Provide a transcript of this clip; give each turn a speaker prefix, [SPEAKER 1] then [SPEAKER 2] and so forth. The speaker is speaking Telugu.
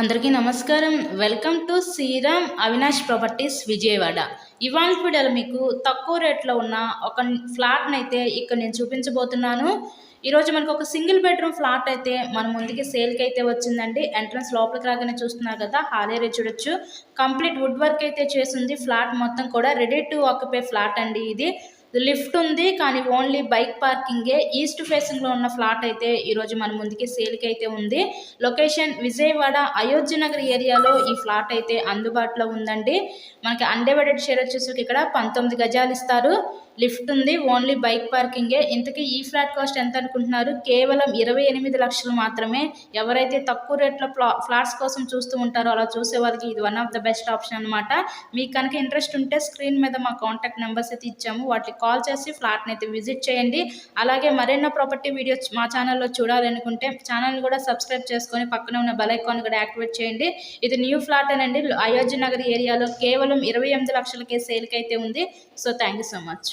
[SPEAKER 1] అందరికీ నమస్కారం. Welcome to Sriram Avinash properties Vijayawada. ఇవాళ వీడియోలో మీకు తక్కువ రేట్లో ఉన్న ఒక ఫ్లాట్‌నైతే ఇక్కడ నేను చూపించబోతున్నాను. ఈరోజు మనకు ఒక సింగిల్ బెడ్రూమ్ ఫ్లాట్ అయితే మన ముందుకి సేల్‌కి అయితే వచ్చిందండి. ఎంట్రన్స్ లోపలికి రాగానే చూస్తున్నారు కదా, హాల్ ఏరియా చూడొచ్చు. కంప్లీట్ వుడ్ వర్క్ అయితే చేసింది. ఫ్లాట్ మొత్తం కూడా రెడీ టు ఆక్యుపై ఫ్లాట్ అండి ఇది. లిఫ్ట్ ఉంది కానీ ఓన్లీ బైక్ పార్కింగే. ఈస్ట్ ఫేసింగ్లో ఉన్న ఫ్లాట్ అయితే ఈరోజు మన ముందుకి సేల్కి అయితే ఉంది. లొకేషన్ విజయవాడ అయోధ్య నగర్ ఏరియాలో ఈ ఫ్లాట్ అయితే అందుబాటులో ఉందండి. మనకి అన్డివైడెడ్ షేర్ వచ్చేసరికి ఇక్కడ 19 గజాలు ఇస్తారు. లిఫ్ట్ ఉంది, ఓన్లీ బైక్ పార్కింగే. ఇంతకీ ఈ ఫ్లాట్ కాస్ట్ ఎంత అనుకుంటున్నారు? కేవలం 28 లక్షలు మాత్రమే. ఎవరైతే తక్కువ రేట్లో ఫ్లాట్స్ కోసం చూస్తూ ఉంటారో అలా చూసే వాళ్ళకి ఇది one of the best option అనమాట. మీకు కనుక ఇంట్రెస్ట్ ఉంటే స్క్రీన్ మీద మా కాంటాక్ట్ నెంబర్స్ అయితే ఇచ్చాము, వాటికి కాల్ చేసి ఫ్లాట్ని అయితే విజిట్ చేయండి. అలాగే మరెన్నో ప్రాపర్టీ వీడియోస్ మా ఛానల్లో చూడాలనుకుంటే ఛానల్ కూడా సబ్స్క్రైబ్ చేసుకొని పక్కనే ఉన్న బెల్ ఐకాన్ కూడా యాక్టివేట్ చేయండి. ఇది న్యూ ఫ్లాట్ అనండి, అయోధ్య నగర్ ఏరియాలో కేవలం 28 లక్షలకే సేల్కి అయితే ఉంది. So thank you so much.